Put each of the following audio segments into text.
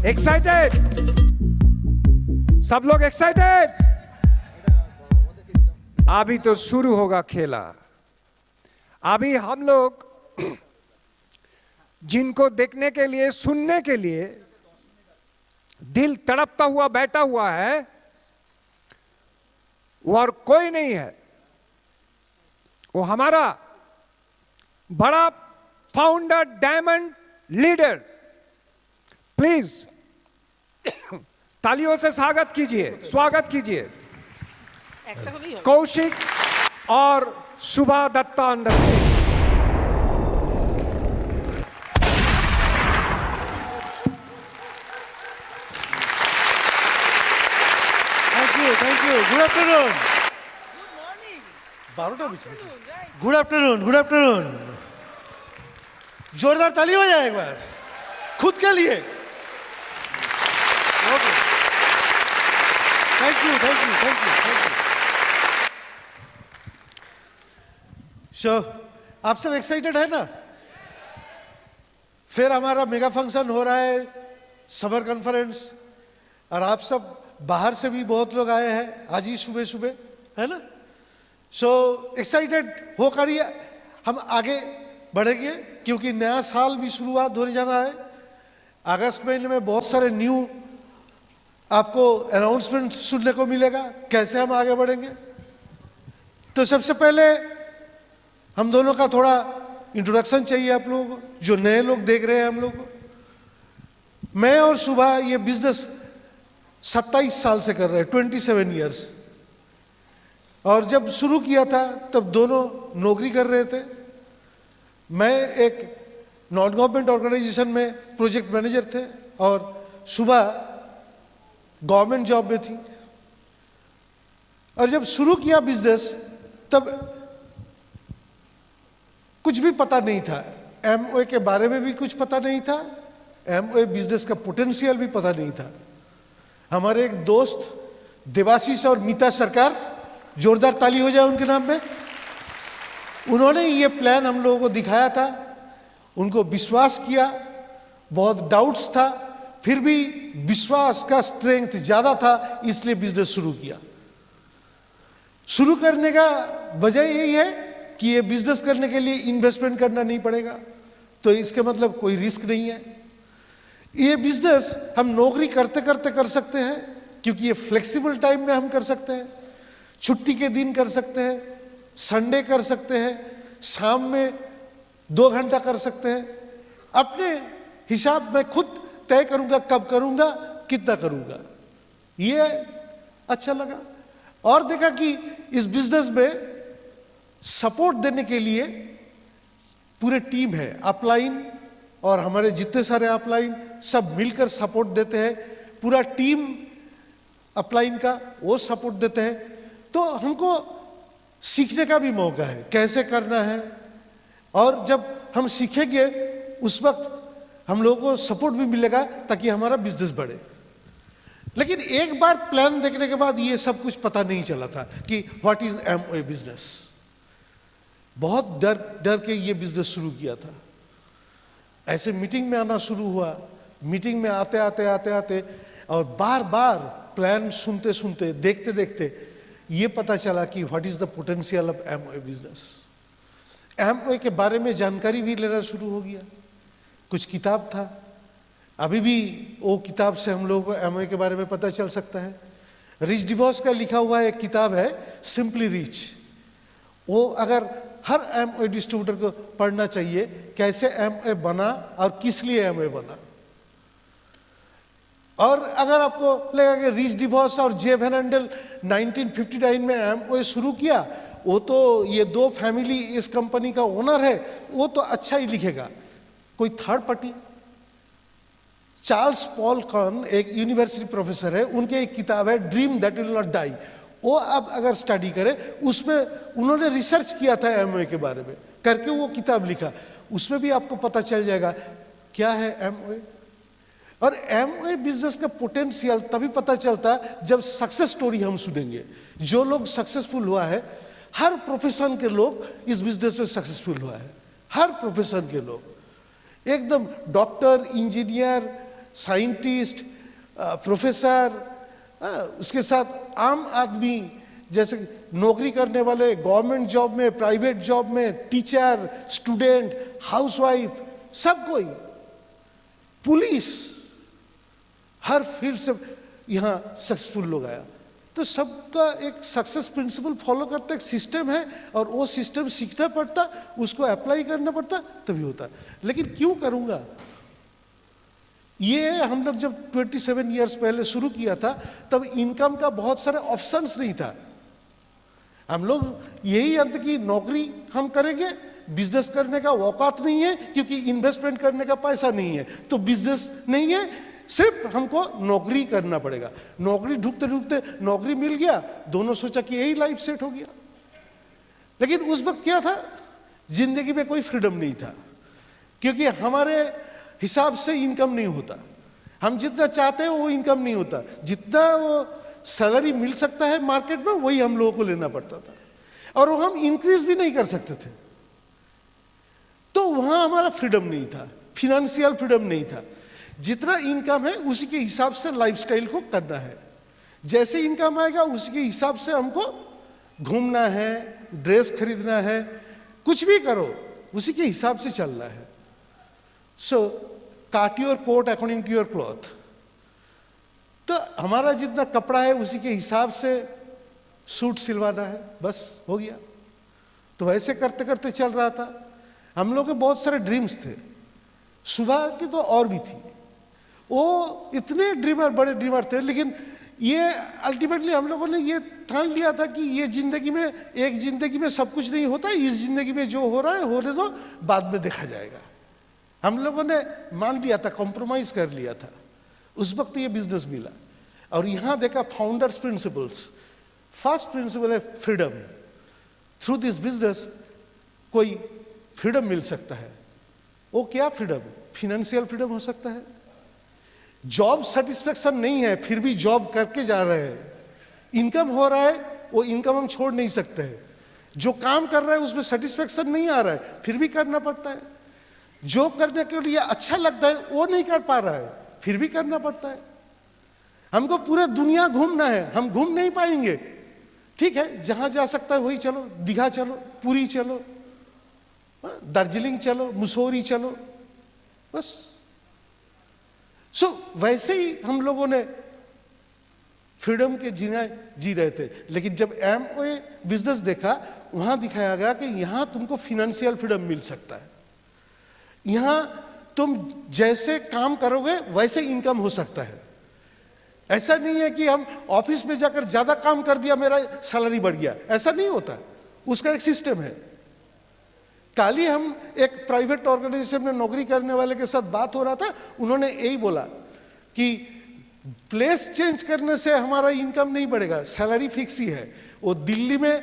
Excited? सब लोग excited? अभी तो शुरू होगा खेला। अभी हम लोग जिनको देखने के लिए, सुनने के लिए दिल तड़पता हुआ बैठा हुआ है, वो और कोई नहीं है, वो हमारा बड़ा फाउंडर, डायमंड लीडर। प्लीज तालियों से स्वागत कीजिए कौशिक और शुभा दत्ता अंडर। Thank you. Good afternoon. Good morning. Good afternoon. जोरदार ताली हो जाए एक बार खुद के लिए। Okay. Thank you. So, आप सब एक्साइटेड है ना? फिर हमारा मेगा फंक्शन हो रहा है, समर कॉन्फ्रेंस, और आप सब बाहर से भी बहुत लोग आए हैं आज ही सुबह है ना। सो एक्साइटेड होकर ही हम आगे बढ़ेंगे, क्योंकि नया साल भी शुरुआत होने जा रहा है। अगस्त महीने में बहुत सारे न्यू आपको अनाउंसमेंट सुनने को मिलेगा, कैसे हम आगे बढ़ेंगे। तो सबसे पहले हम दोनों का थोड़ा इंट्रोडक्शन चाहिए आप लोगों को, जो नए लोग देख रहे हैं हम लोग को। मैं और सुबह ये बिजनेस 27 साल से कर रहे हैं, 27 ईयर्स। और जब शुरू किया था तब दोनों नौकरी कर रहे थे। मैं एक नॉन गवर्नमेंट ऑर्गेनाइजेशन में प्रोजेक्ट मैनेजर थे और सुबह गवर्नमेंट जॉब में थी। और जब शुरू किया बिजनेस तब कुछ भी पता नहीं था, एमओए के बारे में भी कुछ पता नहीं था, एमओए बिजनेस का पोटेंशियल भी पता नहीं था। हमारे एक दोस्त देवाशीष और मीता सरकार, जोरदार ताली हो जाए उनके नाम पे, उन्होंने ये प्लान हम लोगों को दिखाया था, उनको विश्वास किया, बहुत डाउट्स था, फिर भी विश्वास का स्ट्रेंथ ज्यादा था, इसलिए बिजनेस शुरू किया। शुरू करने का वजह यही है कि ये बिजनेस करने के लिए इन्वेस्टमेंट करना नहीं पड़ेगा, तो इसके मतलब कोई रिस्क नहीं है। ये बिजनेस हम नौकरी करते करते कर सकते हैं, क्योंकि ये फ्लेक्सिबल टाइम में हम कर सकते हैं, छुट्टी के दिन कर सकते हैं, संडे कर सकते हैं, शाम में 2 घंटा कर सकते हैं। अपने हिसाब में खुद तय करूंगा कब करूंगा, कितना करूंगा। ये अच्छा लगा और देखा कि इस बिजनेस में सपोर्ट देने के लिए पूरे टीम है, अपलाइन और हमारे जितने सारे अपलाइन सब मिलकर सपोर्ट देते हैं। पूरा टीम अपलाइन का वो सपोर्ट देते हैं, तो हमको सीखने का भी मौका है कैसे करना है। और जब हम सीखेंगे उस वक्त हम लोगों को सपोर्ट भी मिलेगा ताकि हमारा बिजनेस बढ़े। लेकिन एक बार प्लान देखने के बाद ये सब कुछ पता नहीं चला था कि व्हाट इज एमओए बिजनेस। बहुत डर के ये बिजनेस शुरू किया था। ऐसे मीटिंग में आना शुरू हुआ, मीटिंग में आते और बार बार प्लान सुनते देखते ये पता चला कि what is the potential of MOA business. MOA के बारे में जानकारी भी लेना शुरू हो गया। कुछ किताब था, अभी भी वो किताब से हम लोगों को एमओए के बारे में पता चल सकता है। रिच डिवॉस का लिखा हुआ एक किताब है सिंपली रिच, वो अगर हर एमओए डिस्ट्रीब्यूटर को पढ़ना चाहिए, कैसे एमओए बना और किस लिए एमओए बना। और अगर आपको लगेगा कि रिच डिवॉस और जे वैन एंडल 1959 में एमओए शुरू किया, वो तो ये 2 फैमिली इस कंपनी का ओनर है, वो तो अच्छा ही लिखेगा, कोई third party. Charles Paul Conn एक यूनिवर्सिटी प्रोफेसर है, उनकी एक किताब है dream that will not die, वो अब अगर स्टडी करें उसमें उन्होंने रिसर्च किया था एमओए के बारे में, करके वो किताब लिखा, उसमें भी आपको पता चल जाएगा क्या है एमओए। और एमओए बिजनेस का पोटेंशियल तभी पता चलता है जब सक्सेस स्टोरी हम सुनेंगे। जो लोग सक्सेसफुल हुआ है, हर प्रोफेशन के लोग इस बिजनेस में सक्सेसफुल हुआ है, हर प्रोफेशन के लोग, एकदम डॉक्टर, इंजीनियर, साइंटिस्ट, प्रोफेसर, उसके साथ आम आदमी, जैसे नौकरी करने वाले गवर्नमेंट जॉब में, प्राइवेट जॉब में, टीचर, स्टूडेंट, हाउसवाइफ, सब कोई, पुलिस, हर फील्ड से यहाँ सक्सेसफुल लोग आया। तो सबका एक सक्सेस प्रिंसिपल फॉलो करता एक सिस्टम है, और वो सिस्टम सीखना पड़ता, उसको अप्लाई करना पड़ता, तभी होता। लेकिन क्यों करूँगा, ये हम लोग जब 27 ईयर्स पहले शुरू किया था तब इनकम का बहुत सारे ऑप्शंस नहीं था। हम लोग यही अंत की नौकरी हम करेंगे, बिजनेस करने का औकात नहीं है क्योंकि इन्वेस्टमेंट करने का पैसा नहीं है, तो बिजनेस नहीं है, सिर्फ हमको नौकरी करना पड़ेगा। नौकरी ढूंढते ढूंढते नौकरी मिल गया, दोनों सोचा कि यही लाइफ सेट हो गया। लेकिन उस वक्त क्या था, जिंदगी में कोई फ्रीडम नहीं था, क्योंकि हमारे हिसाब से इनकम नहीं होता। हम जितना चाहते हैं वो इनकम नहीं होता, जितना वो सैलरी मिल सकता है मार्केट में वही हम लोगों को लेना पड़ता था, और वो हम इंक्रीज भी नहीं कर सकते थे। तो वहां हमारा फ्रीडम नहीं था, फिनेंशियल फ्रीडम नहीं था। जितना इनकम है उसी के हिसाब से लाइफस्टाइल को करना है, जैसे इनकम आएगा उसी के हिसाब से हमको घूमना है, ड्रेस खरीदना है, कुछ भी करो उसी के हिसाब से चलना है। So cut your coat according to your cloth. तो हमारा जितना कपड़ा है उसी के हिसाब से सूट सिलवाना है, बस हो गया। तो वैसे करते करते चल रहा था। हम लोग के बहुत सारे ड्रीम्स थे, सुबह की तो और भी थी, वो इतने ड्रीमर, बड़े ड्रीमर थे। लेकिन ये अल्टीमेटली हम लोगों ने ये ठान लिया था कि ये जिंदगी में, एक जिंदगी में सब कुछ नहीं होता, इस जिंदगी में जो हो रहा है होने दो, बाद में देखा जाएगा। हम लोगों ने मान लिया था, कॉम्प्रोमाइज कर लिया था। उस वक्त ये बिजनेस मिला, और यहां देखा फाउंडर्स प्रिंसिपल्स। फर्स्ट प्रिंसिपल है फ्रीडम। थ्रू दिस बिजनेस कोई फ्रीडम मिल सकता है। वो क्या फ्रीडम? फिनेंशियल फ्रीडम हो सकता है। जॉब सेटिस्फेक्शन नहीं है फिर भी जॉब करके जा रहे हैं, इनकम हो रहा है, वो इनकम हम छोड़ नहीं सकते हैं। जो काम कर रहे हैं उसमें सेटिस्फेक्शन नहीं आ रहा है फिर भी करना पड़ता है। जो करने के लिए अच्छा लगता है वो नहीं कर पा रहा है फिर भी करना पड़ता है। हमको पूरे दुनिया घूमना है, हम घूम नहीं पाएंगे, ठीक है, जहां जा सकता है वही चलो, दीघा चलो, पुरी चलो, दार्जिलिंग चलो, मुसौरी चलो, बस। वैसे ही हम लोगों ने फ्रीडम के जी रहे थे। लेकिन जब एमवे बिजनेस देखा, वहां दिखाया गया कि यहां तुमको फिनेंशियल फ्रीडम मिल सकता है। यहां तुम जैसे काम करोगे वैसे इनकम हो सकता है। ऐसा नहीं है कि हम ऑफिस में जाकर ज्यादा काम कर दिया मेरा सैलरी बढ़ गया, ऐसा नहीं होता। उसका एक सिस्टम है। कल ही हम एक प्राइवेट ऑर्गेनाइजेशन में नौकरी करने वाले के साथ बात हो रहा था, उन्होंने यही बोला कि प्लेस चेंज करने से हमारा इनकम नहीं बढ़ेगा, सैलरी फिक्स ही है। वो दिल्ली में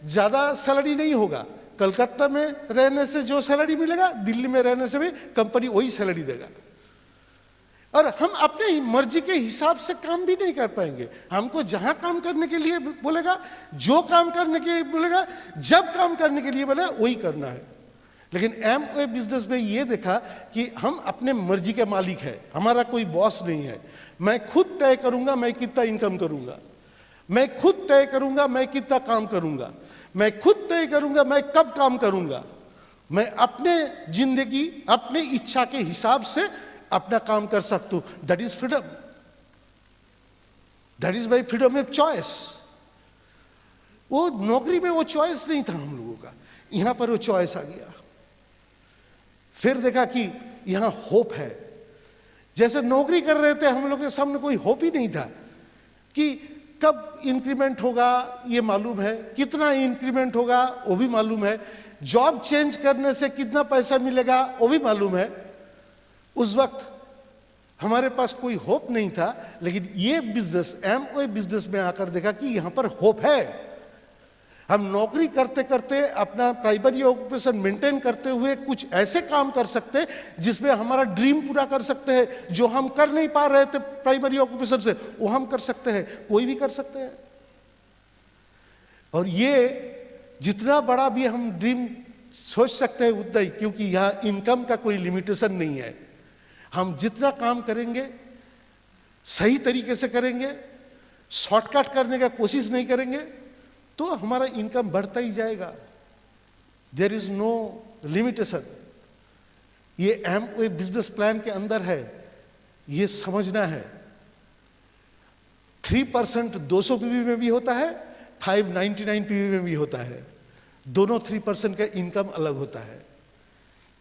ज्यादा सैलरी नहीं होगा, कलकत्ता में रहने से जो सैलरी मिलेगा दिल्ली में रहने से भी कंपनी वही सैलरी देगा। और हम अपने ही मर्जी के हिसाब से काम भी नहीं कर पाएंगे। हमको जहां काम करने के लिए बोलेगा, जो काम करने के लिए बोलेगा, जब काम करने के लिए बोलेगा वही करना है। लेकिन एमवे बिजनेस में ये देखा कि हम अपने मर्जी के मालिक है, हमारा कोई बॉस नहीं है। मैं खुद तय करूंगा मैं कितना इनकम करूंगा, मैं खुद तय करूंगा मैं कितना काम करूंगा, मैं खुद तय करूंगा मैं कब काम करूंगा। मैं अपने जिंदगी अपने इच्छा के हिसाब से अपना काम कर सकता हूं। That is freedom, that is my freedom of choice. वो नौकरी में वो चॉइस नहीं था हम लोगों का, यहां पर वो चॉइस आ गया। फिर देखा कि यहां होप है। जैसे नौकरी कर रहे थे हम लोग के सामने कोई होप ही नहीं था कि कब इंक्रीमेंट होगा ये मालूम है, कितना इंक्रीमेंट होगा वो भी मालूम है, जॉब चेंज करने से कितना पैसा मिलेगा वो भी मालूम है। उस वक्त हमारे पास कोई होप नहीं था। लेकिन ये बिजनेस, एमवे बिजनेस में आकर देखा कि यहां पर होप है। हम नौकरी करते करते अपना प्राइमरी ऑक्यूपेशन मेंटेन करते हुए कुछ ऐसे काम कर सकते हैं जिसमें हमारा ड्रीम पूरा कर सकते हैं। जो हम कर नहीं पा रहे थे प्राइमरी ऑक्यूपेशन से, वो हम कर सकते हैं, कोई भी कर सकते हैं। और ये जितना बड़ा भी हम ड्रीम सोच सकते हैं उतना ही, क्योंकि यहां इनकम का कोई लिमिटेशन नहीं है। हम जितना काम करेंगे सही तरीके से करेंगे, शॉर्टकट करने का कोशिश नहीं करेंगे, तो हमारा इनकम बढ़ता ही जाएगा। There is no limitation. ये एमवे बिजनेस प्लान के अंदर है, ये समझना है। 3% 200 पीवी में भी होता है, 599 पीवी में भी होता है। दोनों 3% का इनकम अलग होता है।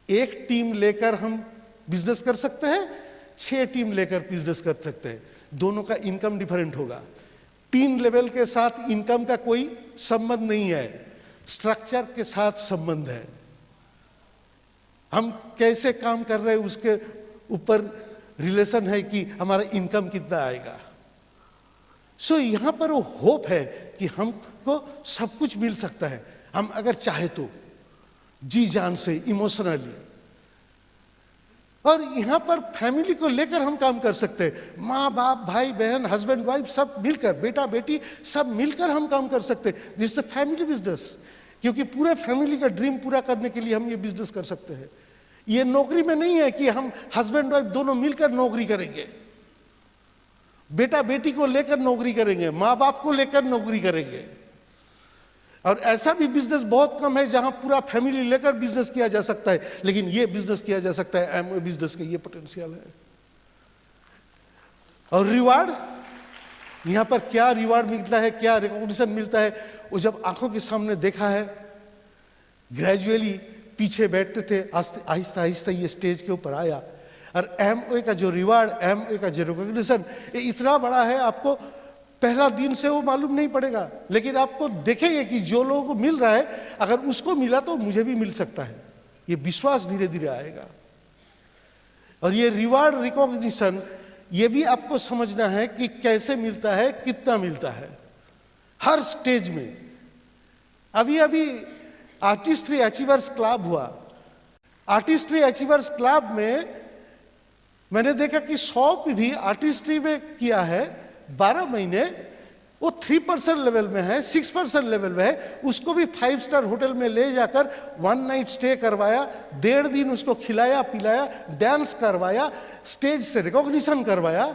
एक टीम लेकर हम बिजनेस कर सकते हैं, 6 टीम लेकर बिजनेस कर सकते हैं, दोनों का इनकम डिफरेंट होगा। 3 लेवल के साथ इनकम का कोई संबंध नहीं है, स्ट्रक्चर के साथ संबंध है। हम कैसे काम कर रहे हैं उसके ऊपर रिलेशन है कि हमारा इनकम कितना आएगा। सो यहां पर वो होप है कि हमको सब कुछ मिल सकता है, हम अगर चाहे तो, जी जान से, इमोशनली। और यहां पर फैमिली को लेकर हम काम कर सकते हैं, माँ बाप, भाई बहन, हस्बैंड वाइफ सब मिलकर, बेटा बेटी सब मिलकर हम काम कर सकते हैं। This is a family business, क्योंकि पूरे फैमिली का ड्रीम पूरा करने के लिए हम ये बिजनेस कर सकते हैं। ये नौकरी में नहीं है कि हम हस्बैंड वाइफ दोनों मिलकर नौकरी करेंगे, बेटा बेटी को लेकर नौकरी करेंगे, माँ बाप को लेकर नौकरी करेंगे। और ऐसा भी बिजनेस बहुत कम है जहां पूरा फैमिली लेकर बिजनेस किया जा सकता है, लेकिन ये बिजनेस किया जा सकता है। एमवे बिजनेस का ये पोटेंशियल है। और रिवार्ड, यहां पर क्या रिवार्ड मिलता है, क्या रिकॉग्निशन मिलता है, वो जब आंखों के सामने देखा है। ग्रेजुअली पीछे बैठते थे, आहिस्ता आहिस्ता ये स्टेज के ऊपर आया। और एमवे का जो रिवार्ड, एमवे का जो रिकॉग्निशन, ये इतना बड़ा है, आपको पहला दिन से वो मालूम नहीं पड़ेगा, लेकिन आपको देखेंगे कि जो लोगों को मिल रहा है, अगर उसको मिला तो मुझे भी मिल सकता है, ये विश्वास धीरे धीरे आएगा। और ये रिवार्ड रिकॉग्निशन, ये भी आपको समझना है कि कैसे मिलता है, कितना मिलता है, हर स्टेज में। अभी अभी आर्टिस्ट्री अचीवर्स क्लब हुआ। आर्टिस्ट्री अचीवर्स क्लब में मैंने देखा कि 100 भी आर्टिस्ट्री में किया है 12 महीने, वो 3% लेवल में है, 6% लेवल में है। उसको भी 5 स्टार होटल में ले जाकर 1 नाइट स्टे करवाया, 1.5 दिन उसको खिलाया पिलाया, डांस करवाया, स्टेज से रिकॉग्निशन करवाया।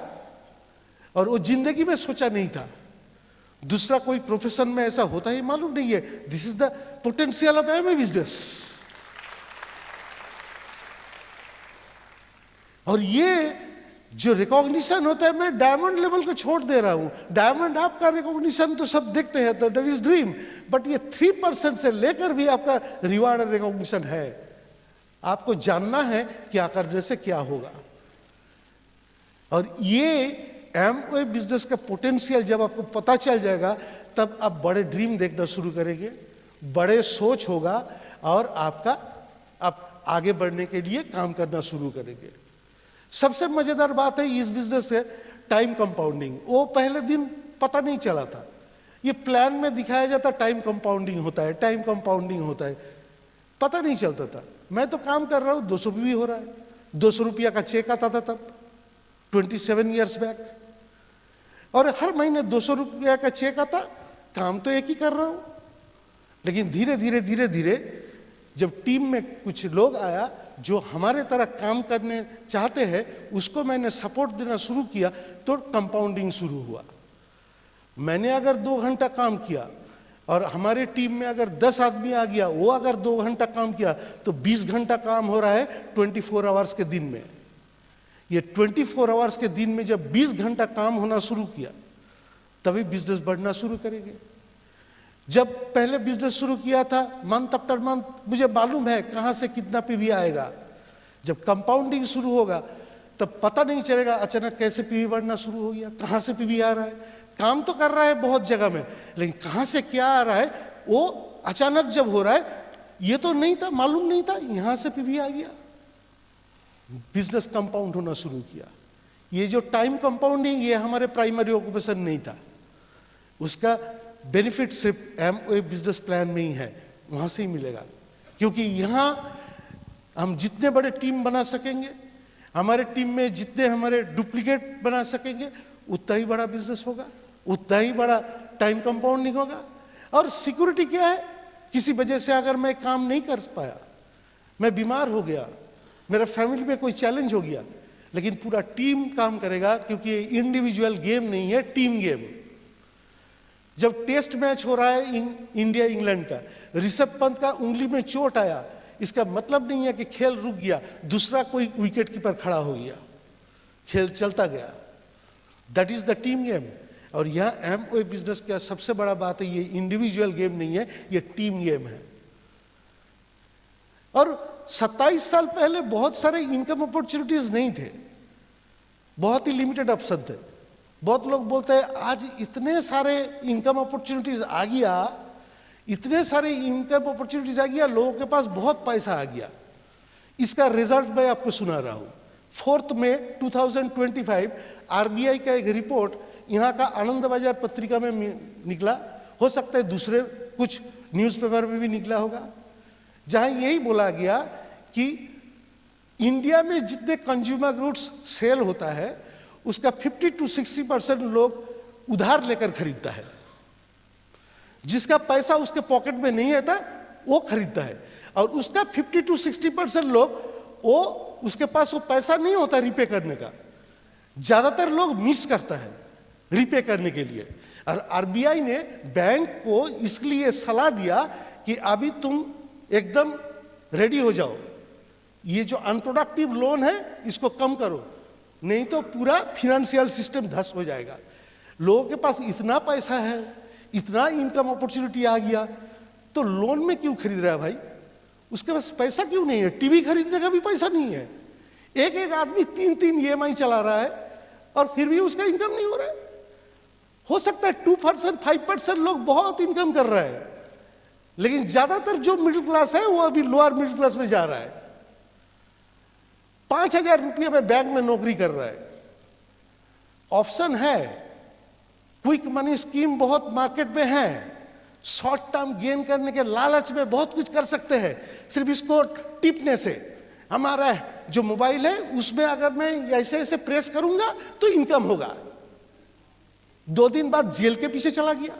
और वो जिंदगी में सोचा नहीं था, दूसरा कोई प्रोफेशन में ऐसा होता ही मालूम नहीं है। This is the potential of Amway business. और ये जो रिकॉग्निशन होता है, मैं डायमंड लेवल को छोड़ दे रहा हूं। डायमंड आपका रिकॉग्निशन तो सब देखते हैं, तो दैट इज ड्रीम, बट ये 3% से लेकर भी आपका रिवार्ड और रिकॉग्निशन है। आपको जानना है क्या करने से क्या होगा। और ये एमवे बिजनेस का पोटेंशियल जब आपको पता चल जाएगा, तब आप बड़े ड्रीम देखना शुरू करेंगे, बड़े सोच होगा, और आप आगे बढ़ने के लिए काम करना शुरू करेंगे। सबसे मजेदार बात है इस बिजनेस से टाइम कंपाउंडिंग। वो पहले दिन पता नहीं चला था, ये प्लान में दिखाया जाता टाइम कंपाउंडिंग होता है, टाइम कंपाउंडिंग होता है, पता नहीं चलता था। मैं तो काम कर रहा हूं, 200 भी हो रहा है। 200 रुपया का चेक आता था तब, 27 ईयर्स बैक, और हर महीने 200 रुपया का चेक आता। काम तो एक ही कर रहा हूं, लेकिन धीरे धीरे धीरे धीरे जब टीम में कुछ लोग आया जो हमारे तरह काम करने चाहते हैं, उसको मैंने सपोर्ट देना शुरू किया, तो कंपाउंडिंग शुरू हुआ। मैंने अगर 2 घंटा काम किया और हमारे टीम में अगर 10 आदमी आ गया, वो अगर 2 घंटा काम किया, तो 20 घंटा काम हो रहा है 24 आवर्स के दिन में। ये 24 आवर्स के दिन में जब 20 घंटा काम होना शुरू किया, तभी बिजनेस बढ़ना शुरू करेंगे। जब पहले बिजनेस शुरू किया था, मंथ आफ्टर मंथ मुझे मालूम है कहां से कितना पीवी आएगा। जब कंपाउंडिंग शुरू होगा, तब पता नहीं चलेगा अचानक कैसे पीवी बढ़ना शुरू हो गया, कहां से पीवी आ रहा है। काम तो कर रहा है बहुत जगह में, लेकिन कहां से क्या आ रहा है वो अचानक जब हो रहा है, ये तो नहीं था, मालूम नहीं था, यहां से पीवी आ गया। बिजनेस कंपाउंड होना शुरू किया। ये जो टाइम कंपाउंडिंग, ये हमारे प्राइमरी ऑक्यूपेशन नहीं था, उसका बेनिफिट सिर्फ एमवे बिजनेस प्लान में ही है, वहां से ही मिलेगा। क्योंकि यहां हम जितने बड़े टीम बना सकेंगे, हमारे टीम में जितने हमारे डुप्लीकेट बना सकेंगे, उतना ही बड़ा बिजनेस होगा, उतना ही बड़ा टाइम कंपाउंडिंग होगा। और सिक्योरिटी क्या है, किसी वजह से अगर मैं काम नहीं कर पाया, मैं बीमार हो गया, मेरा फैमिली में कोई चैलेंज हो गया, लेकिन पूरा टीम काम करेगा, क्योंकि ये इंडिविजुअल गेम नहीं है, टीम गेम। जब टेस्ट मैच हो रहा है इंडिया इंग्लैंड का, ऋषभ पंत का उंगली में चोट आया, इसका मतलब नहीं है कि खेल रुक गया, दूसरा कोई विकेट कीपर खड़ा हो गया, खेल चलता गया। That is the team game. और यह एमवे बिजनेस का सबसे बड़ा बात है, ये इंडिविजुअल गेम नहीं है, ये टीम गेम है। और 27 साल पहले बहुत सारे इनकम अपॉर्चुनिटीज नहीं थे, बहुत ही लिमिटेड ऑप्शन थे। बहुत लोग बोलते हैं आज इतने सारे इनकम अपॉर्चुनिटीज आ गया, इतने सारे इनकम अपॉर्चुनिटीज आ गया, लोगों के पास बहुत पैसा आ गया। इसका रिजल्ट मैं आपको सुना रहा हूं। 4 मई 2025 आरबीआई का एक रिपोर्ट यहाँ का आनंद बाजार पत्रिका में निकला, हो सकता है दूसरे कुछ न्यूज़पेपर में भी निकला होगा, जहां यही बोला गया कि इंडिया में जितने कंज्यूमर गुड्स सेल होता है उसका 50 to 60% लोग उधार लेकर खरीदता है। जिसका पैसा उसके पॉकेट में नहीं आता वो खरीदता है, और उसका 50 to 60% लोग वो उसके पास वो पैसा नहीं होता रीपे करने का। ज्यादातर लोग मिस करता है रीपे करने के लिए। और आरबीआई ने बैंक को इसलिए सलाह दिया कि अभी तुम एकदम रेडी हो जाओ, ये जो अनप्रोडक्टिव लोन है इसको कम करो, नहीं तो पूरा फिनेंशियल सिस्टम ध्वस्त हो जाएगा। लोगों के पास इतना पैसा है, इतना इनकम अपॉर्चुनिटी आ गया, तो लोन में क्यों खरीद रहा है भाई? उसके पास पैसा क्यों नहीं है? टीवी खरीदने का भी पैसा नहीं है। एक एक आदमी 3-3 EMI चला रहा है और फिर भी उसका इनकम नहीं हो रहा है। हो सकता है 2%, 5% लोग बहुत इनकम कर रहा है, लेकिन ज्यादातर जो मिडिल क्लास है वो अभी लोअर मिडिल क्लास में जा रहा है। 5,000 रुपये में बैंक में नौकरी कर रहा है। ऑप्शन है, क्विक मनी स्कीम बहुत मार्केट में है, शॉर्ट टर्म गेन करने के लालच में बहुत कुछ कर सकते हैं सिर्फ इसको टिपने से। हमारा जो मोबाइल है उसमें अगर मैं ऐसे ऐसे प्रेस करूंगा तो इनकम होगा। 2 दिन बाद जेल के पीछे चला गया।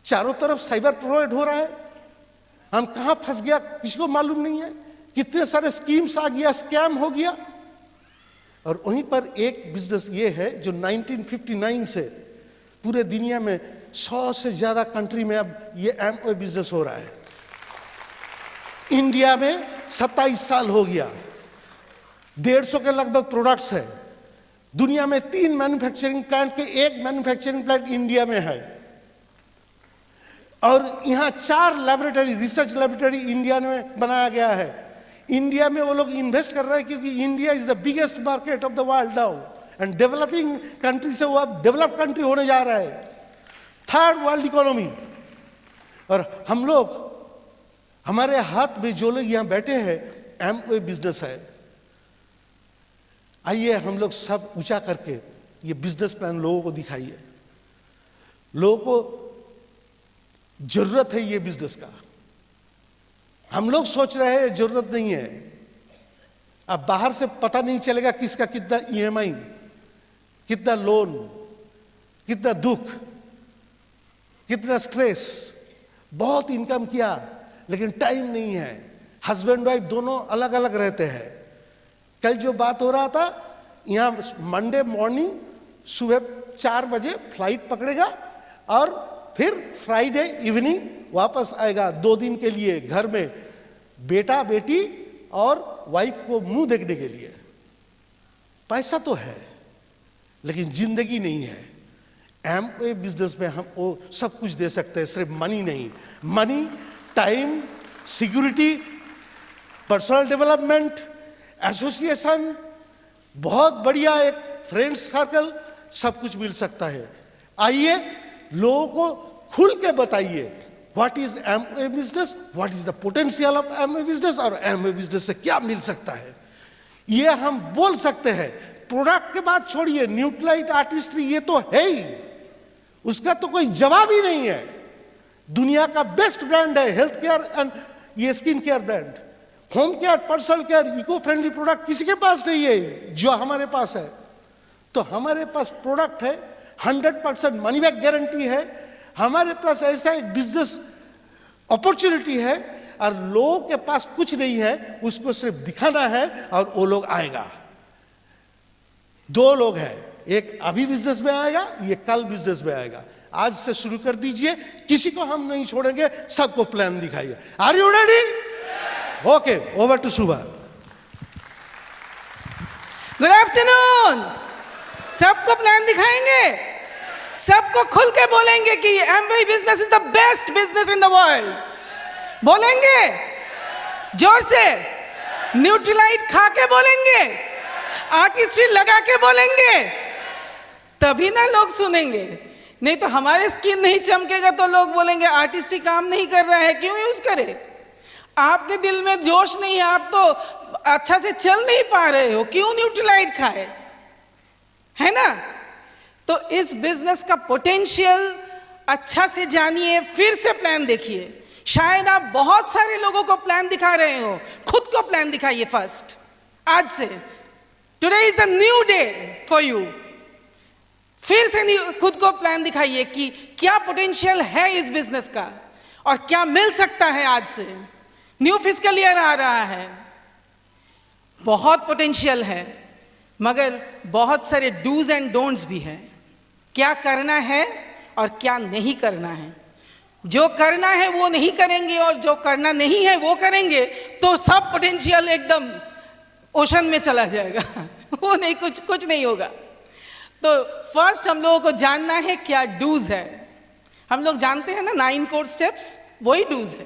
चारों तरफ साइबर प्रोवाइड हो रहा है, हम कहां फंस गया किसी को मालूम नहीं है। कितने सारे स्कीम्स आ गया, स्कैम हो गया। और वहीं पर एक बिजनेस ये है जो 1959 से पूरे दुनिया में 100 से ज्यादा कंट्री में अब ये एमवे बिजनेस हो रहा है। इंडिया में 27 साल हो गया, 150 के लगभग प्रोडक्ट्स है। दुनिया में 3 मैन्युफैक्चरिंग प्लांट के 1 मैन्युफैक्चरिंग प्लांट इंडिया में है, और यहां 4 लैबोरेटरी, रिसर्च लैबोरेटरी इंडिया में बनाया गया है। इंडिया में वो लोग इन्वेस्ट कर रहे हैं क्योंकि India is the biggest market of the world now, and developing country से वो अब डेवलप कंट्री होने जा रहा है, 3rd वर्ल्ड इकोनॉमी। और हम लोग, हमारे हाथ में जो लोग यहां बैठे हैं, एमवे बिजनेस है। आइए हम लोग सब ऊंचा करके ये बिजनेस प्लान लोगों को दिखाइए। लोगों को जरूरत है ये बिजनेस का। हम लोग सोच रहे हैं जरूरत नहीं है। अब बाहर से पता नहीं चलेगा किसका कितना EMI, कितना लोन, कितना दुख, कितना स्ट्रेस। बहुत इनकम किया लेकिन टाइम नहीं है। हस्बैंड वाइफ दोनों अलग अलग रहते हैं। कल जो बात हो रहा था, यहां मंडे मॉर्निंग सुबह 4 बजे फ्लाइट पकड़ेगा और फिर फ्राइडे इवनिंग वापस आएगा 2 दिन के लिए घर में, बेटा बेटी और वाइफ को मुंह देखने के लिए। पैसा तो है लेकिन जिंदगी नहीं है। एमवे बिजनेस में हम वो सब कुछ दे सकते हैं, सिर्फ मनी नहीं। Money, time, security, personal development, association, बहुत बढ़िया एक फ्रेंड्स सर्कल, सब कुछ मिल सकता है। आइए लोगों को खुल के बताइए what is Amway business, what is the potential of Amway business, और एमवे बिजनेस से क्या मिल सकता है ये हम बोल सकते हैं। प्रोडक्ट के बाद छोड़िए, न्यूट्राइट आर्टिस्ट्री ये तो है ही, उसका तो कोई जवाब ही नहीं है। दुनिया का बेस्ट ब्रांड है हेल्थ केयर एंड ये skin care brand. Home care, personal care, eco friendly product किसी के पास नहीं है जो हमारे पास है। तो हमारे पास प्रोडक्ट है, 100% मनी बैक गारंटी है। हमारे पास ऐसा एक बिजनेस अपॉर्चुनिटी है, और लोगों के पास कुछ नहीं है, उसको सिर्फ दिखाना है और वो लोग आएगा। दो लोग हैं, एक अभी बिजनेस में आएगा, ये कल बिजनेस में आएगा। आज से शुरू कर दीजिए, किसी को हम नहीं छोड़ेंगे, सबको प्लान दिखाइए। Are you ready? Okay, over to Shubha. Good afternoon. सबको प्लान दिखाएंगे, सबको खुल के बोलेंगे कि Amway business is the best business in the world. बोलेंगे जोर से, न्यूट्रीलाइट खा के बोलेंगे, आर्टिस्ट्री लगा के बोलेंगे, तभी ना लोग सुनेंगे। नहीं तो हमारे स्किन नहीं चमकेगा तो लोग बोलेंगे आर्टिस्ट्री काम नहीं कर रहा है, क्यों यूज करे। आपके दिल में जोश नहीं है, आप तो अच्छा से चल नहीं पा रहे हो, क्यों न्यूट्रीलाइट खाए, है ना। तो इस बिजनेस का पोटेंशियल अच्छा से जानिए, फिर से प्लान देखिए। शायद आप बहुत सारे लोगों को प्लान दिखा रहे हो, खुद को प्लान दिखाइए फर्स्ट। आज से today is the new day for you. फिर से खुद को प्लान दिखाइए कि क्या पोटेंशियल है इस बिजनेस का और क्या मिल सकता है। आज से न्यू फिस्कल ईयर आ रहा है, बहुत पोटेंशियल है, मगर बहुत सारे डूज एंड डोंट्स भी हैं। क्या करना है और क्या नहीं करना है। जो करना है वो नहीं करेंगे और जो करना नहीं है वो करेंगे तो सब पोटेंशियल एकदम ओशन में चला जाएगा। वो नहीं, कुछ नहीं होगा। तो फर्स्ट हम लोगों को जानना है क्या डूज है। हम लोग जानते हैं ना 9 कोर स्टेप्स, वही डूज है।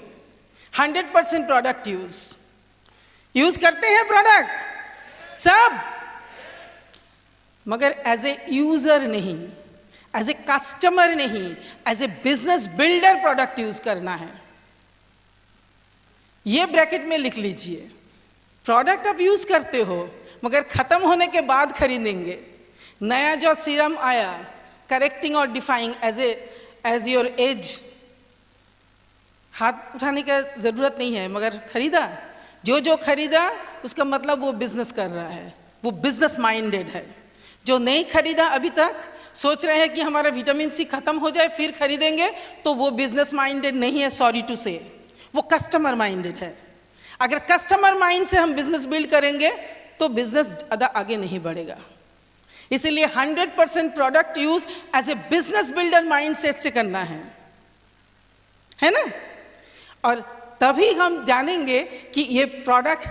100% प्रोडक्ट यूज करते हैं प्रोडक्ट सब, मगर एज ए यूजर नहीं, एज ए कस्टमर नहीं, as a business builder product use करना है। ये ब्रैकेट में लिख लीजिए। प्रोडक्ट आप यूज करते हो मगर खत्म होने के बाद खरीदेंगे। नया जो सीरम आया करेक्टिंग और डिफाइंग एज योर एज, हाथ उठाने का जरूरत नहीं है, मगर खरीदा। जो खरीदा उसका मतलब वो बिजनेस कर रहा है, वो बिजनेस माइंडेड है। जो नहीं खरीदा अभी तक, सोच रहे हैं कि हमारा विटामिन सी खत्म हो जाए फिर खरीदेंगे, तो वो बिजनेस माइंडेड नहीं है, सॉरी टू से। वो कस्टमर माइंडेड है। अगर कस्टमर माइंड से हम बिजनेस बिल्ड करेंगे तो बिजनेस ज़्यादा आगे नहीं बढ़ेगा। इसीलिए 100% product use as a business builder mindset से करना है ना। और तभी हम जानेंगे कि ये प्रोडक्ट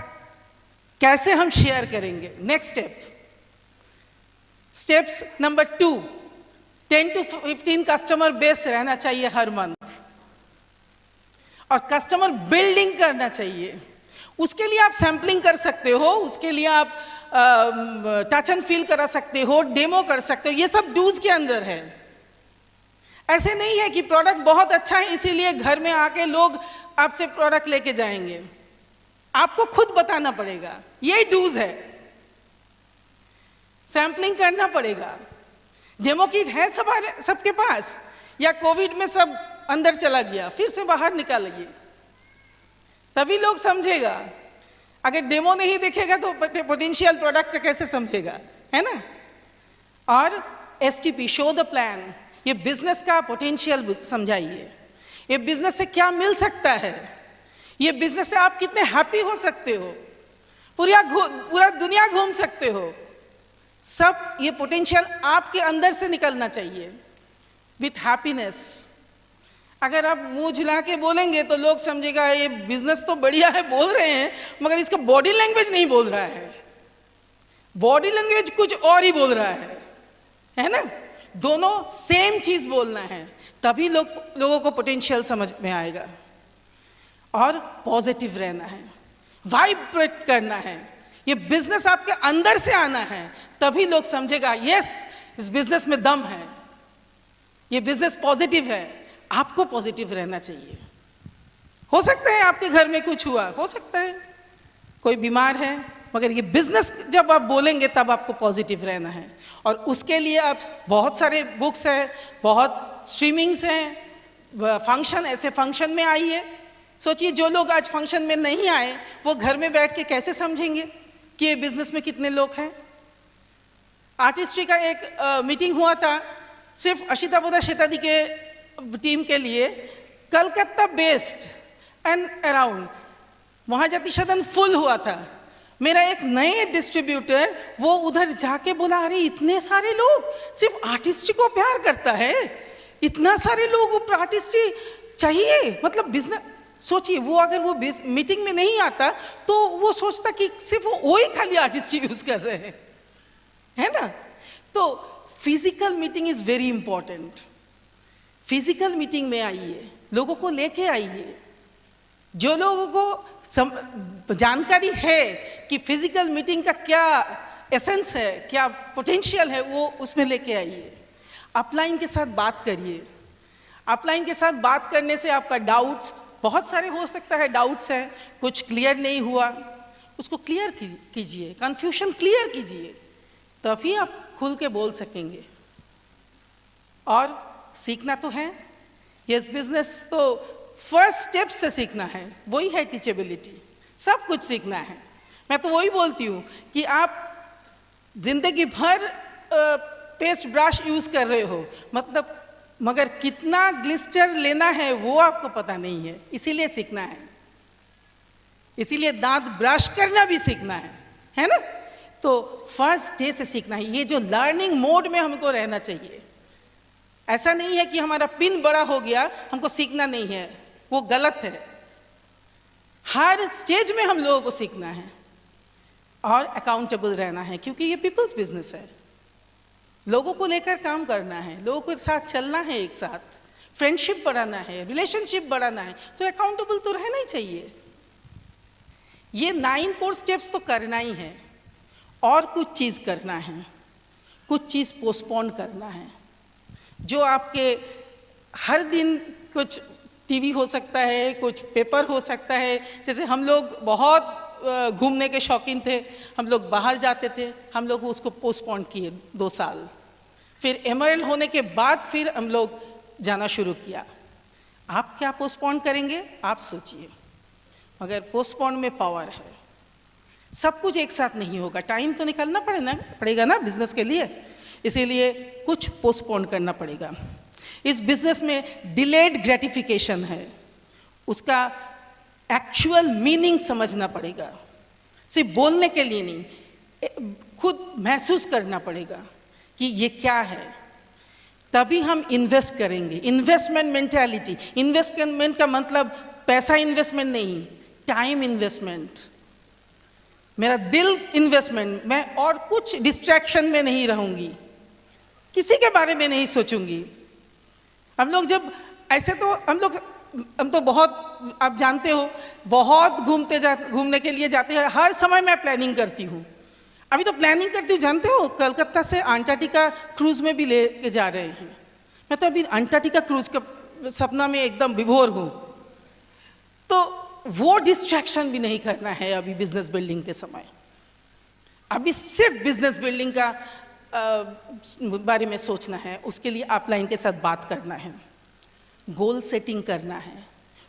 कैसे हम शेयर करेंगे। Next steps number 2, 10 to 15 customer base रहना चाहिए हर मंथ, और कस्टमर बिल्डिंग करना चाहिए। उसके लिए आप सैम्पलिंग कर सकते हो, उसके लिए आप टच एंड फील करा सकते हो, डेमो कर सकते हो, ये सब डूज के अंदर है। ऐसे नहीं है कि प्रोडक्ट बहुत अच्छा है इसीलिए घर में आके लोग आपसे प्रोडक्ट लेके जाएंगे। आपको खुद बताना पड़ेगा, यही डूज है। सैम्पलिंग करना पड़ेगा। डेमो किट है सबके पास, या कोविड में सब अंदर चला गया, फिर से बाहर निकालिए, तभी लोग समझेगा। अगर डेमो नहीं देखेगा तो पोटेंशियल प्रोडक्ट का कैसे समझेगा, है ना। और एसटीपी, शो द प्लान, ये बिजनेस का पोटेंशियल समझाइए। ये बिजनेस से क्या मिल सकता है, ये बिजनेस से आप कितने हैप्पी हो सकते हो, पूरा दुनिया घूम सकते हो। सब ये पोटेंशियल आपके अंदर से निकलना चाहिए विथ हैप्पीनेस। अगर आप मुंह झुला के बोलेंगे तो लोग समझेगा ये बिजनेस तो बढ़िया है, बोल रहे हैं, मगर इसका बॉडी लैंग्वेज नहीं बोल रहा है, बॉडी लैंग्वेज कुछ और ही बोल रहा है ना। दोनों सेम चीज बोलना है, तभी लोगों को पोटेंशियल समझ में आएगा। और पॉजिटिव रहना है, वाइब्रेट करना है, ये बिजनेस आपके अंदर से आना है, तभी लोग समझेगा यस इस बिजनेस में दम है, ये बिजनेस पॉजिटिव है। आपको पॉजिटिव रहना चाहिए। हो सकता है आपके घर में कुछ हुआ, हो सकता है कोई बीमार है, मगर ये बिजनेस जब आप बोलेंगे तब आपको पॉजिटिव रहना है। और उसके लिए आप बहुत सारे बुक्स हैं, बहुत स्ट्रीमिंग्स हैं, फंक्शन, ऐसे फंक्शन में आइए। सोचिए जो लोग आज फंक्शन में नहीं आए वो घर में बैठ के कैसे समझेंगे कि ये बिजनेस में कितने लोग हैं। आर्टिस्ट्री का एक मीटिंग हुआ था सिर्फ अशिता बोधा शेतादी के टीम के लिए, Calcutta based and around, Mahajati सदन फुल हुआ था, मेरा एक नए डिस्ट्रीब्यूटर वो उधर जाके बोला, अरे इतने सारे लोग सिर्फ आर्टिस्ट को प्यार करता है, इतना सारे लोग आर्टिस्ट चाहिए, मतलब बिजनेस। सोचिए, वो अगर वो मीटिंग में नहीं आता तो वो सोचता कि सिर्फ वो ही खाली आर्टिस्ट यूज कर रहे हैं, है ना। तो physical meeting is very important. Physical meeting में आइए, लोगों को लेके आइए। जो लोगों को जानकारी है कि फिजिकल मीटिंग का क्या एसेंस है, क्या पोटेंशियल है, वो उसमें लेके आइए। अपलाइन के साथ बात करिए। अपलाइन के साथ बात करने से आपका डाउट्स बहुत सारे हो सकता है, डाउट्स हैं, कुछ क्लियर नहीं हुआ, उसको क्लियर कीजिए, कंफ्यूजन क्लियर कीजिए, तभी आप खुल के बोल सकेंगे। और सीखना तो है, यस, बिजनेस तो फर्स्ट स्टेप से सीखना है, वही है टीचेबिलिटी। सब कुछ सीखना है। मैं तो वही बोलती हूँ कि आप जिंदगी भर पेस्ट ब्रश यूज कर रहे हो, मतलब मगर कितना ग्लिस्टर लेना है वो आपको पता नहीं है, इसीलिए सीखना है। इसीलिए दांत ब्रश करना भी सीखना है ना। तो फर्स्ट डे से सीखना है। ये जो लर्निंग मोड में हमको रहना चाहिए। ऐसा नहीं है कि हमारा पिन बड़ा हो गया हमको सीखना नहीं है, वो गलत है। हर स्टेज में हम लोगों को सीखना है और अकाउंटेबल रहना है, क्योंकि ये पीपल्स बिजनेस है। लोगों को लेकर काम करना है, लोगों के साथ चलना है, एक साथ फ्रेंडशिप बढ़ाना है, रिलेशनशिप बढ़ाना है, तो अकाउंटेबल तो रहना ही चाहिए। ये 9 4 स्टेप्स तो करना ही है, और कुछ चीज़ करना है, कुछ चीज़ पोस्टपोन करना है। जो आपके हर दिन कुछ टीवी हो सकता है, कुछ पेपर हो सकता है। जैसे हम लोग बहुत घूमने के शौकीन थे, हम लोग बाहर जाते थे, हम लोग उसको पोस्टपोन किए 2 साल। फिर एमआरएल होने के बाद फिर हम लोग जाना शुरू किया। आप क्या पोस्टपोन करेंगे आप सोचिए, मगर पोस्टपोन में पावर है। सब कुछ एक साथ नहीं होगा, टाइम तो निकालना पड़ेगा ना बिजनेस के लिए, इसीलिए कुछ पोस्टपोन करना पड़ेगा। इस बिजनेस में डिलेड ग्रेटिफिकेशन है, उसका एक्चुअल मीनिंग समझना पड़ेगा। सिर्फ बोलने के लिए नहीं, खुद महसूस करना पड़ेगा कि ये क्या है, तभी हम इन्वेस्ट करेंगे। इन्वेस्टमेंट मेंटालिटी, इन्वेस्टमेंट का मतलब पैसा इन्वेस्टमेंट नहीं, टाइम इन्वेस्टमेंट, मेरा दिल इन्वेस्टमेंट। मैं और कुछ डिस्ट्रैक्शन में नहीं रहूंगी, किसी के बारे में नहीं सोचूंगी। हम लोग जब ऐसे तो हम तो बहुत, आप जानते हो, बहुत घूमने के लिए जाते हैं। हर समय मैं प्लानिंग करती हूँ। अभी तो प्लानिंग करती हूँ, जानते हो, कलकत्ता से अंटार्कटिका क्रूज में भी लेके जा रहे हैं। मैं तो अभी अंटार्कटिका क्रूज का सपना में एकदम विभोर हूँ। तो वो डिस्ट्रैक्शन भी नहीं करना है अभी बिजनेस बिल्डिंग के समय। अभी सिर्फ बिजनेस बिल्डिंग का बारे में सोचना है, उसके लिए अपलाइन के साथ बात करना है, गोल सेटिंग करना है।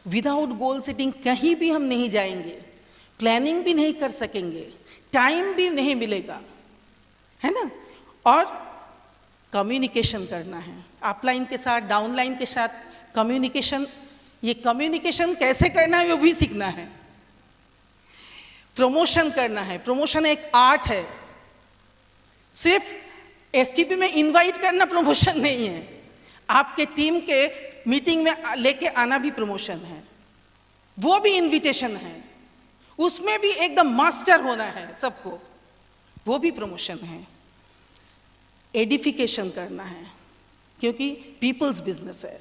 विदाउट गोल सेटिंग कहीं भी हम नहीं जाएंगे, प्लानिंग भी नहीं कर सकेंगे, टाइम भी नहीं मिलेगा, है ना। और कम्युनिकेशन करना है अपलाइन के साथ, डाउनलाइन के साथ कम्युनिकेशन। ये कम्युनिकेशन कैसे करना है वो भी सीखना है। प्रमोशन करना है, प्रमोशन एक आर्ट है। सिर्फ एसटीपी में इनवाइट करना प्रमोशन नहीं है, आपके टीम के मीटिंग में लेके आना भी प्रमोशन है, वो भी इनविटेशन है। उसमें भी एकदम मास्टर होना है सबको, वो भी प्रमोशन है। एडिफिकेशन करना है, क्योंकि पीपल्स बिजनेस है।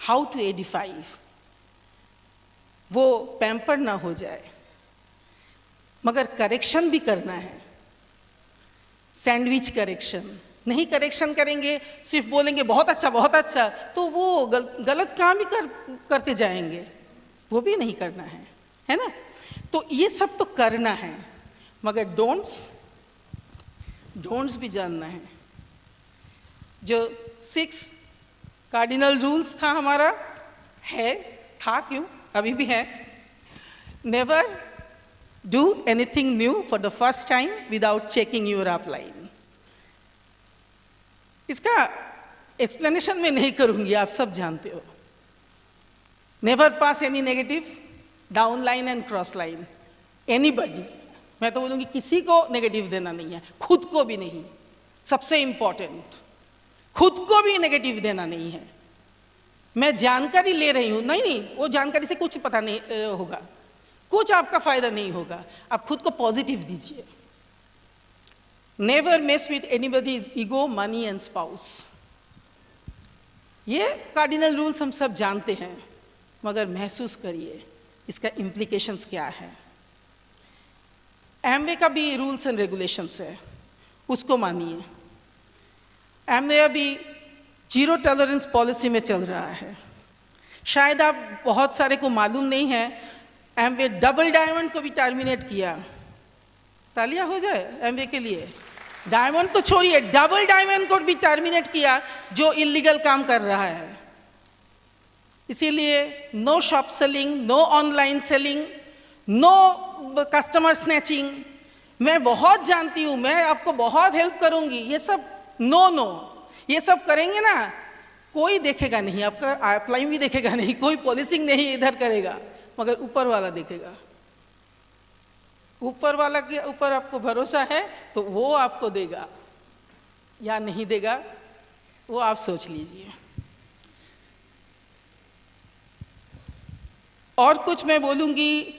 हाउ टू एडिफाई, वो पैम्पर ना हो जाए, मगर करेक्शन भी करना है। सैंडविच करेक्शन नहीं, करेक्शन करेंगे सिर्फ बोलेंगे बहुत अच्छा, तो वो गलत काम ही करते जाएंगे, वो भी नहीं करना है ना। तो ये सब तो करना है, मगर डोंट्स भी जानना है। जो 6 कार्डिनल रूल्स था हमारा, था क्यों, अभी भी है। Never do anything new for the first time without checking your upline. इसका एक्सप्लेनेशन में नहीं करूंगी, आप सब जानते हो। Never pass any negative down line and cross line anybody, मैं तो बोलूँगी किसी को नेगेटिव देना नहीं है, खुद को भी नहीं। सबसे इंपॉर्टेंट, खुद को भी नेगेटिव देना नहीं है। मैं जानकारी ले रही हूँ, नहीं नहीं, वो जानकारी से कुछ पता नहीं होगा, कुछ आपका फायदा नहीं होगा। आप खुद को पॉजिटिव दीजिए। Never mess with anybody's ego, money and spouse. ये कार्डिनल रूल्स हम सब जानते हैं, मगर महसूस करिए इसका इम्प्लीकेशंस क्या है। एमवे का भी रूल्स एंड रेगुलेशंस है, उसको मानिए। एमवे अभी जीरो टॉलरेंस पॉलिसी में चल रहा है। शायद आप बहुत सारे को मालूम नहीं है, एमवे डबल डायमंड को भी टर्मिनेट किया। तालियां हो जाए एमवे के लिए। डायमंड तो छोड़िए, डबल डायमंड को भी टर्मिनेट किया जो इलीगल काम कर रहा है। इसीलिए no shop selling, no online selling, no customer snatching. मैं बहुत जानती हूँ, मैं आपको बहुत हेल्प करूँगी, ये सब नो नो। ये सब करेंगे ना, कोई देखेगा नहीं, आपका अपलाइन भी देखेगा नहीं, कोई पॉलिसिंग नहीं इधर करेगा, मगर ऊपर वाला देखेगा। ऊपर वाला के ऊपर आपको भरोसा है तो वो आपको देगा या नहीं देगा, वो आप सोच लीजिए। और कुछ मैं बोलूँगी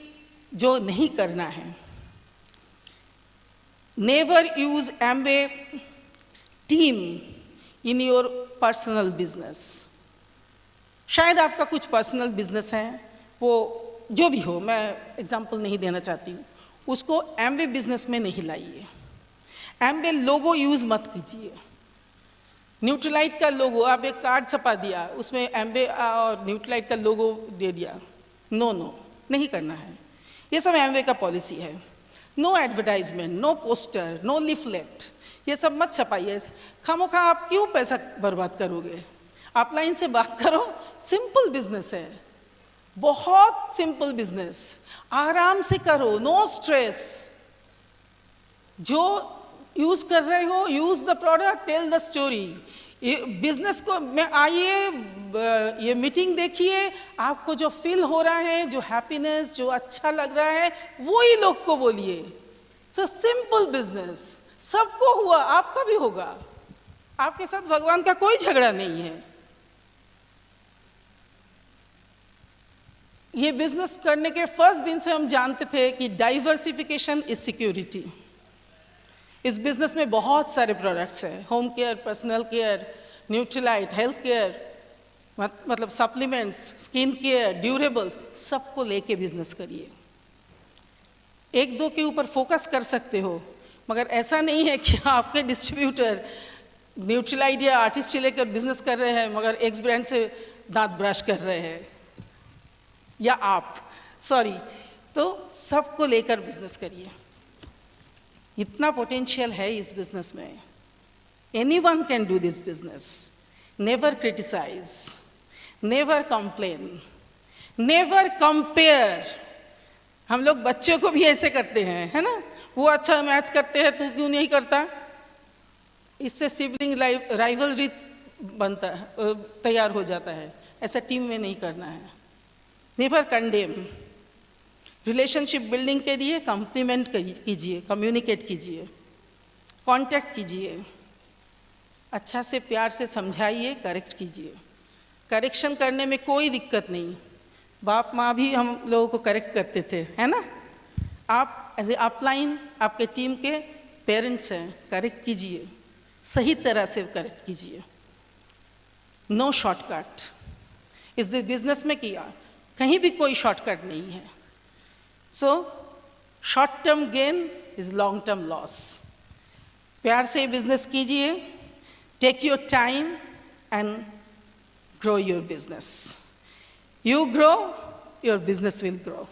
जो नहीं करना है। Never use Amway team in your personal business. शायद आपका कुछ पर्सनल बिजनेस है, वो जो भी हो, मैं एग्जांपल नहीं देना चाहती हूँ, उसको एमवे बिजनेस में नहीं लाइए। एमवे लोगो यूज़ मत कीजिए। न्यूट्रलाइट का लोगो, आप एक कार्ड छपा दिया, उसमें एमवे और न्यूट्रलाइट का लोगो दे दिया, नो नो, नहीं करना है। ये सब एमवे का पॉलिसी है। No advertisement, no poster, no leaflet, ये सब मत छपाइए। खामोखा आप क्यों पैसा बर्बाद करोगे? आप लाइन से बात करो, सिंपल बिजनेस है, बहुत सिंपल बिजनेस, आराम से करो, नो स्ट्रेस। जो यूज कर रहे हो, use the product, tell the story. Business को में आइए, ये मीटिंग देखिए, आपको जो फील हो रहा है, जो हैप्पीनेस, जो अच्छा लग रहा है, वो ही लोग को बोलिए। सो सिंपल बिजनेस, सबको हुआ, आपका भी होगा। आपके साथ भगवान का कोई झगड़ा नहीं है। ये बिजनेस करने के फर्स्ट दिन से हम जानते थे कि डाइवर्सिफिकेशन इज सिक्योरिटी। इस बिजनेस में बहुत सारे प्रोडक्ट्स हैं, home care, personal care, Nutrilite, health care, मतलब सप्लीमेंट्स, स्किन केयर, ड्यूरेबल्स, सबको लेके बिजनेस करिए। एक दो के ऊपर फोकस कर सकते हो, मगर ऐसा नहीं है कि आपके डिस्ट्रीब्यूटर न्यूट्रीलाइट या आर्टिस्ट लेकर बिजनेस कर रहे हैं मगर एक्स ब्रांड से दांत ब्रश कर रहे हैं, या आप, सॉरी। तो सबको लेकर बिजनेस करिए। इतना पोटेंशियल है इस बिजनेस में। Anyone can do this business. Never criticise, never complain, never compare. हम लोग बच्चों को भी ऐसे करते हैं, है ना? वो अच्छा मैच करते हैं, तू क्यों नहीं करता? इससे सिबलिंग राइवलरी बनता है, तैयार हो जाता है। ऐसा टीम में नहीं करना है। Never condemn. रिलेशनशिप बिल्डिंग के लिए कम्प्लीमेंट कीजिए, कम्युनिकेट कीजिए, कांटेक्ट कीजिए, अच्छा से प्यार से समझाइए, करेक्ट कीजिए। करेक्शन करने में कोई दिक्कत नहीं। बाप माँ भी हम लोगों को करेक्ट करते थे, है ना? आप एज ए अपलाइन, आपके टीम के पेरेंट्स हैं, करेक्ट कीजिए, सही तरह से करेक्ट कीजिए। No shortcut. इस बिजनेस में किया कहीं भी कोई शॉर्टकट नहीं है। So short term gain is long term loss. प्यार से बिजनेस कीजिए, take your time and grow your business. You grow, your business will grow.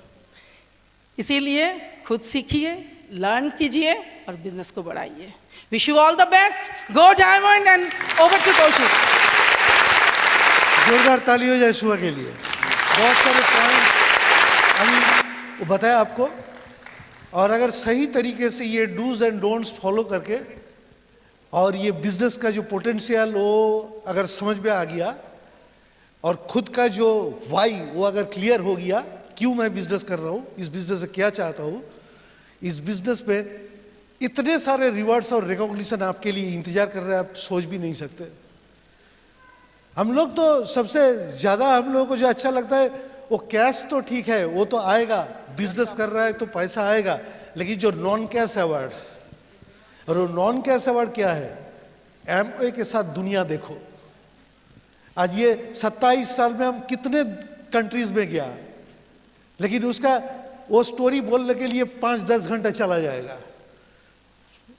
इसीलिए खुद सीखिए, लर्न कीजिए और बिजनेस को बढ़ाइए। Wish you all the best. Go diamond and over to Kaushik. जोरदार ताली हो जाए सुबह के लिए। बहुत सारे पॉइंट अभी वो बताया आपको, और अगर सही तरीके से ये डूज एंड डोंट्स फॉलो करके और ये बिजनेस का जो पोटेंशियल वो अगर समझ में आ गया और खुद का जो वाई वो अगर क्लियर हो गया, क्यों मैं बिजनेस कर रहा हूँ, इस बिजनेस से क्या चाहता हूँ, इस बिजनेस में इतने सारे रिवॉर्ड्स और रिकॉग्निशन आपके लिए इंतजार कर रहे हैं, आप सोच भी नहीं सकते। हम लोग तो सबसे ज्यादा हम लोगों को जो अच्छा लगता है वो कैश तो ठीक है, वो तो आएगा, बिजनेस कर रहा है तो पैसा आएगा, लेकिन जो नॉन कैश अवार्ड, और वो नॉन कैश अवार्ड क्या है? एमवे के साथ दुनिया देखो। आज ये 27 साल में हम कितने कंट्रीज में गया, लेकिन उसका वो स्टोरी बोलने के लिए 5-10 घंटा चला जाएगा।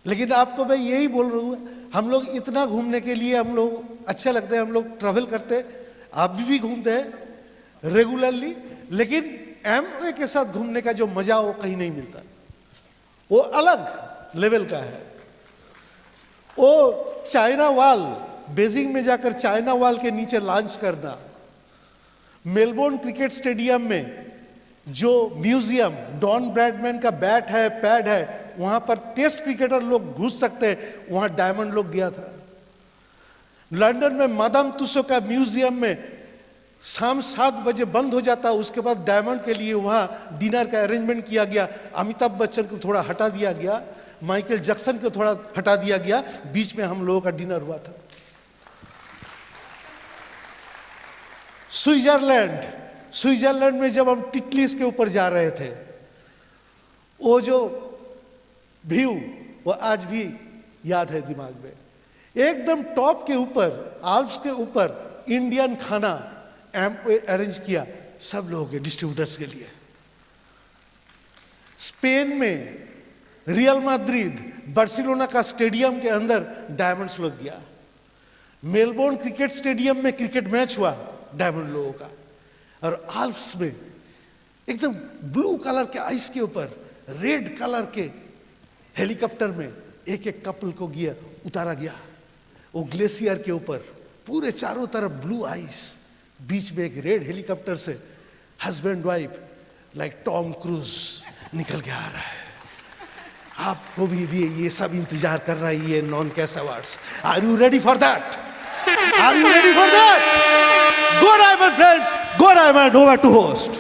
लेकिन आपको मैं यही बोल रहा हूँ, हम लोग इतना घूमने के लिए हम लोग अच्छा लगता है, हम लोग ट्रैवल करते हैं, आप भी घूमते हैं रेगुलरली, लेकिन एमवे के साथ घूमने का जो मजा वो कहीं नहीं मिलता, वो अलग लेवल का है। वो चाइना वॉल, बेजिंग में जाकर चाइना वॉल के नीचे लॉन्च करना, मेलबोर्न क्रिकेट स्टेडियम में जो म्यूजियम डॉन ब्रैडमैन का बैट है, पैड है, वहां पर टेस्ट क्रिकेटर लोग घुस सकते हैं, वहां डायमंड लोग गया था। लंदन में मादाम तुसो का म्यूजियम में शाम 7 बजे बंद हो जाता, उसके बाद डायमंड के लिए वहां डिनर का अरेंजमेंट किया गया। अमिताभ बच्चन को थोड़ा हटा दिया गया, माइकल जैक्सन को थोड़ा हटा दिया गया, बीच में हम लोगों का डिनर हुआ था। स्विट्जरलैंड में जब हम टिटलिस के ऊपर जा रहे थे, वो जो व्यू वो आज भी याद है दिमाग में। एकदम टॉप के ऊपर, आल्प्स के ऊपर इंडियन खाना एमवे अरेंज किया सब लोगों के, डिस्ट्रीब्यूटर्स के लिए। स्पेन में रियल मैड्रिड, बार्सिलोना का स्टेडियम के अंदर डायमंड्स लोग दिया। मेलबोर्न क्रिकेट स्टेडियम में क्रिकेट मैच हुआ डायमंड लोगों का। और आल्प्स में एकदम ब्लू कलर के आइस के ऊपर रेड कलर के हेलीकॉप्टर में एक एक कपल को गया उतारा गया, वो ग्लेशियर के ऊपर पूरे चारों तरफ ब्लू आइस, बीच में एक रेड हेलीकॉप्टर से husband wife like Tom cruise निकल के आ रहा है। आपको भी ये सब इंतजार कर रहा है, ये non cash awards. Are you ready for that? Are you ready for that? Go Diamond friends, go Diamond, over to host.